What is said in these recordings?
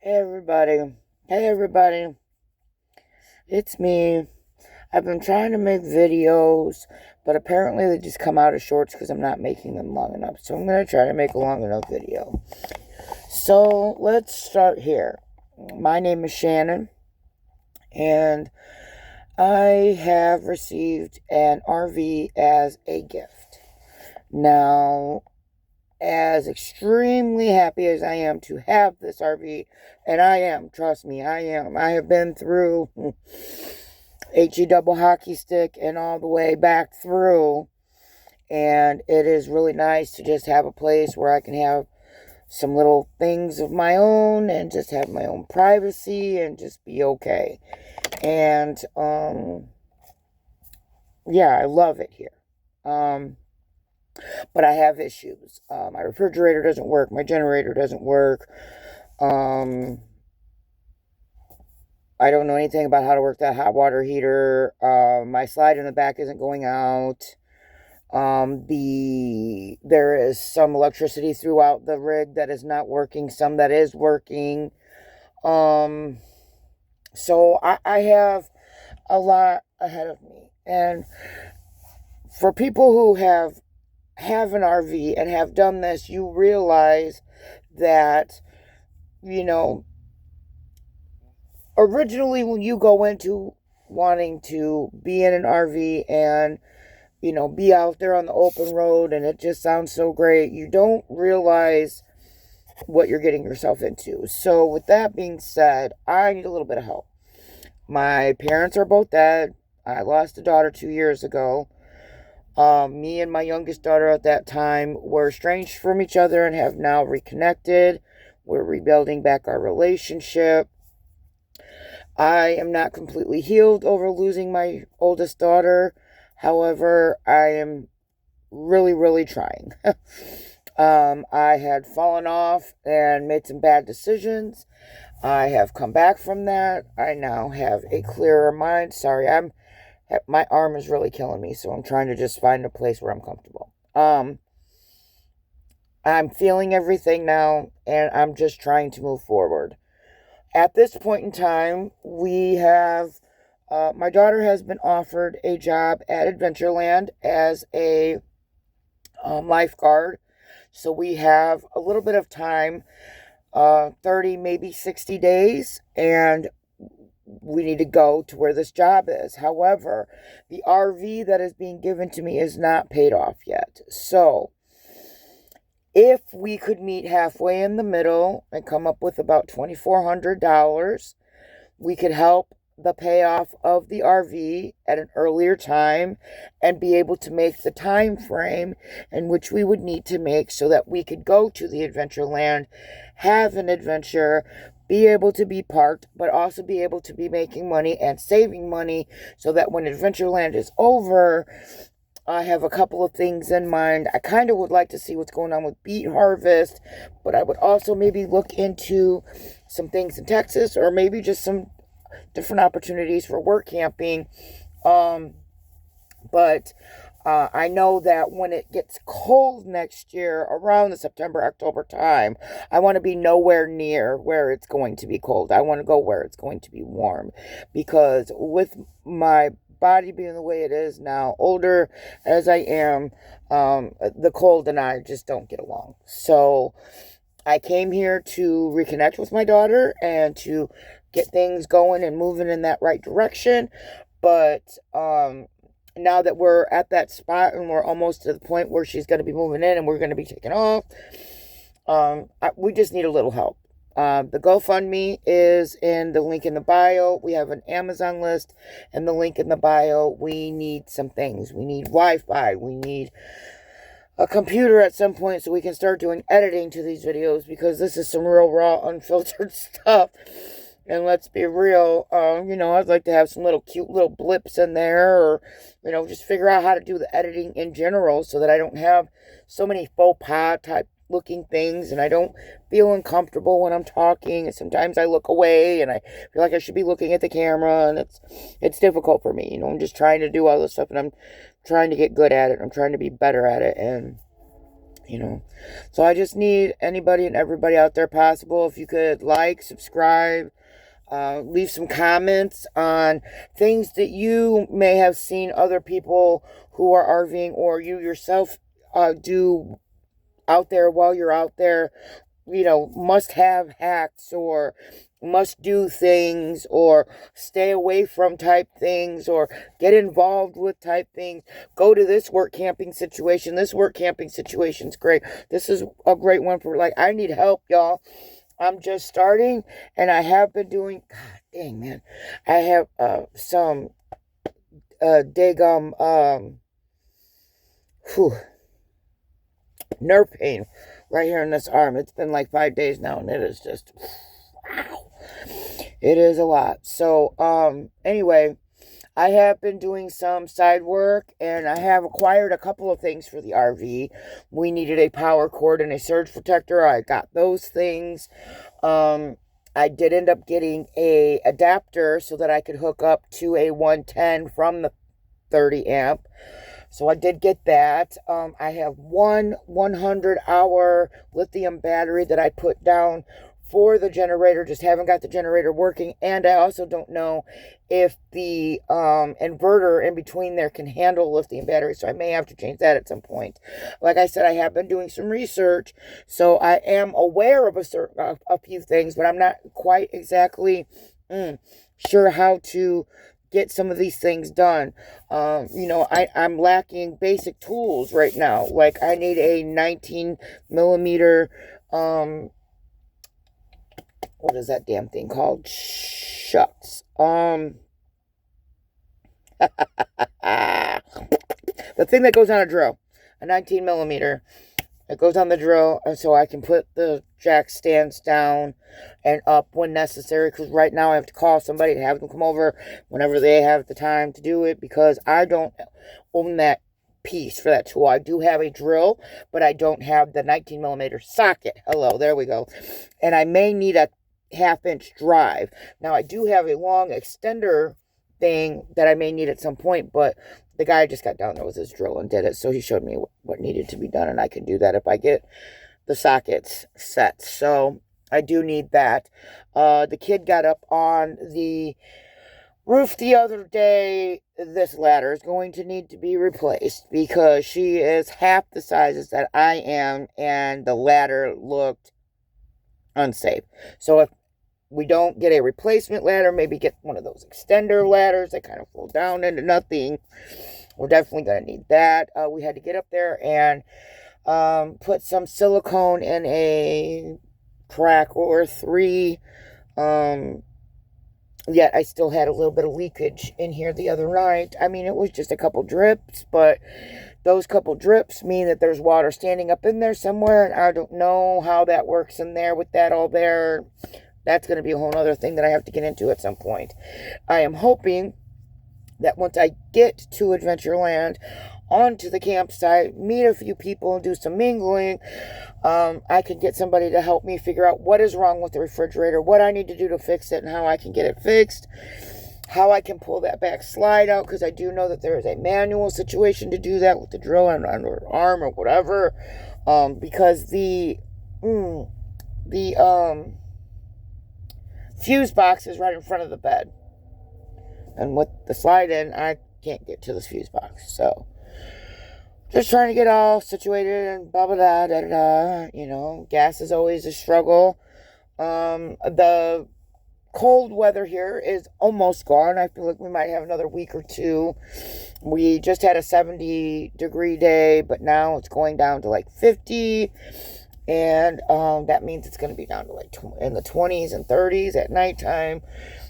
Hey everybody. Hey everybody. It's me. I've been trying to make videos, but apparently they just come out as shorts because I'm not making them long enough. So I'm going to try to make a long enough video. So let's start here. My name is Shannon, and I have received an RV as a gift. Now, as extremely happy as I am to have this RV, and I am, trust me, I am. I have been through HE double hockey stick and all the way back through, and it is really nice to just have a place where I can have some little things of my own and just have my own privacy and just be okay. And yeah, I love it here. But I have issues. My refrigerator doesn't work. My generator doesn't work. I don't know anything about how to work that hot water heater. My slide in the back isn't going out. There is some electricity throughout the rig that is not working. Some that is working. So I have a lot ahead of me. And for people who have an RV and have done this, you realize that, you know, originally when you go into wanting to be in an RV and, you know, be out there on the open road and it just sounds so great, you don't realize what you're getting yourself into. So with that being said, I need a little bit of help. My parents are both dead. I lost a daughter 2 years ago. Me and my youngest daughter at that time were estranged from each other and have now reconnected. We're rebuilding back our relationship. I am not completely healed over losing my oldest daughter. However, I am really, really trying. I had fallen off and made some bad decisions. I have come back from that. I now have a clearer mind. Sorry, my arm is really killing me, so I'm trying to just find a place where I'm comfortable. I'm feeling everything now, and I'm just trying to move forward. At this point in time, we have my daughter has been offered a job at Adventureland as a lifeguard. So we have a little bit of time, 30, maybe 60 days, and we need to go to where this job is. However, the RV that is being given to me is not paid off yet. So if we could meet halfway in the middle and come up with about $2,400, we could help the payoff of the RV at an earlier time and be able to make the time frame in which we would need to make so that we could go to the Adventureland, have an adventure, be able to be parked, but also be able to be making money and saving money so that when Adventureland is over, I have a couple of things in mind. I kind of would like to see what's going on with beet harvest, but I would also maybe look into some things in Texas or maybe just some different opportunities for work camping. But I know that when it gets cold next year, around the September, October time, I want to be nowhere near where it's going to be cold. I want to go where it's going to be warm. Because with my body being the way it is now, older as I am, the cold and I just don't get along. So I came here to reconnect with my daughter and to get things going and moving in that right direction. But now that we're at that spot and we're almost to the point where she's going to be moving in and we're going to be taking off, we just need a little help. The GoFundMe is in the link in the bio. We have an Amazon list and the link in the bio. We need some things. We need Wi-Fi. We need a computer at some point so we can start doing editing to these videos because this is some real raw, unfiltered stuff. And let's be real, I'd like to have some little cute little blips in there or, just figure out how to do the editing in general so that I don't have so many faux pas type looking things and I don't feel uncomfortable when I'm talking. And sometimes I look away and I feel like I should be looking at the camera and it's difficult for me. I'm just trying to do all this stuff and I'm trying to get good at it. I'm trying to be better at it. And, you know. So I just need anybody and everybody out there possible. If you could like, subscribe, leave some comments on things that you may have seen other people who are RVing or you yourself do out there while you're out there. You know, must have hacks or must do things or stay away from type things or get involved with type things. Go to this work camping situation. This work camping situation's great. This is a great one for, like, I need help, y'all. I'm just starting and I have been doing, God dang, man. I have some daggum nerve pain right here in this arm. It's been like 5 days now, and it is just, wow. It is a lot. So, anyway, I have been doing some side work, and I have acquired a couple of things for the RV. We needed a power cord and a surge protector. I got those things. I did end up getting a adapter so that I could hook up to a 110 from the 30 amp. So I did get that. I have one 100-hour lithium battery that I put down for the generator. Just haven't got the generator working. And I also don't know if the inverter in between there can handle lithium battery. So I may have to change that at some point. Like I said, I have been doing some research. So I am aware of a few things, but I'm not quite exactly sure how to get some of these things done. You know, I'm lacking basic tools right now. Like I need a 19 millimeter, what is that damn thing called? Shucks. The thing that goes on a drill, a 19 millimeter. It goes on the drill so I can put the jack stands down and up when necessary, because right now I have to call somebody to have them come over whenever they have the time to do it, because I don't own that piece for that tool. I do have a drill, but I don't have the 19 millimeter socket. Hello, there we go. And I may need a 1/2 inch drive. Now I do have a long extender thing that I may need at some point, but the guy just got down there with his drill and did it. So he showed me what needed to be done, and I can do that if I get the sockets set. So I do need that. The kid got up on the roof the other day. This ladder is going to need to be replaced because she is half the sizes that I am, and the ladder looked unsafe. So if we don't get a replacement ladder, maybe get one of those extender ladders that kind of fall down into nothing, we're definitely going to need that. We had to get up there and put some silicone in a crack or 3. Yet I still had a little bit of leakage in here the other night. I mean, it was just a couple drips, but those couple drips mean that there's water standing up in there somewhere, and I don't know how that works in there with that all there. That's going to be a whole other thing that I have to get into at some point. I am hoping that once I get to Adventureland, onto the campsite, meet a few people, and do some mingling, I could get somebody to help me figure out what is wrong with the refrigerator, what I need to do to fix it, and how I can get it fixed, how I can pull that back slide out, because I do know that there is a manual situation to do that with the drill and under arm or whatever, because the fuse box is right in front of the bed. And with the slide in, I can't get to this fuse box. So, just trying to get all situated and blah, blah, blah, da, da, da. You know, gas is always a struggle. The cold weather here is almost gone. I feel like we might have another week or two. We just had a 70-degree day, but now it's going down to like 50. And that means it's going to be down to like in the 20s and 30s at nighttime,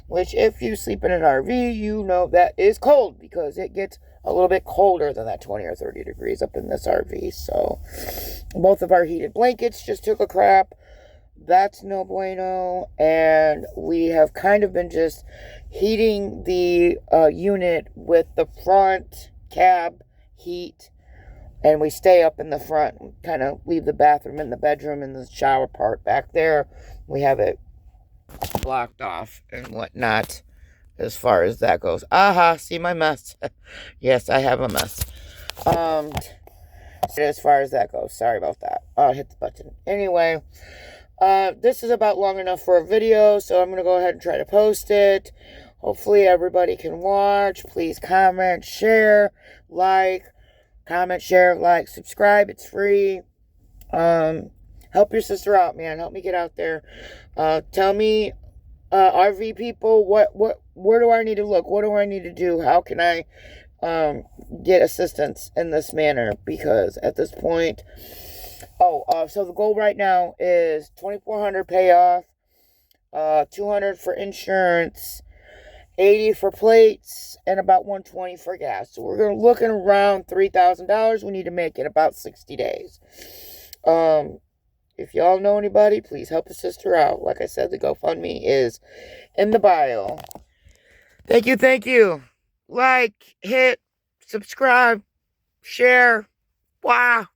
which if you sleep in an RV, you know that is cold, because it gets a little bit colder than that 20 or 30 degrees up in this RV. So both of our heated blankets just took a crap. That's no bueno. And we have kind of been just heating the unit with the front cab heat. And we stay up in the front and kind of leave the bathroom and the bedroom and the shower part back there. We have it blocked off and whatnot as far as that goes. Aha, see my mess. Yes, I have a mess. As far as that goes, sorry about that. Hit the button. Anyway, this is about long enough for a video, so I'm going to go ahead and try to post it. Hopefully everybody can watch. Please comment, share, like, subscribe. It's free. Help your sister out, man. Help me get out there. Tell me, RV people, where do I need to look? What do I need to do? How can I get assistance in this manner? Because at this point, so the goal right now is $2,400 payoff, $200 for insurance, $80 for plates, and about $120 for gas. So we're looking around $3,000. We need to make it about 60 days. If y'all know anybody, please help a sister out. Like I said, the GoFundMe is in the bio. Thank you. Like, hit, subscribe, share. Wow.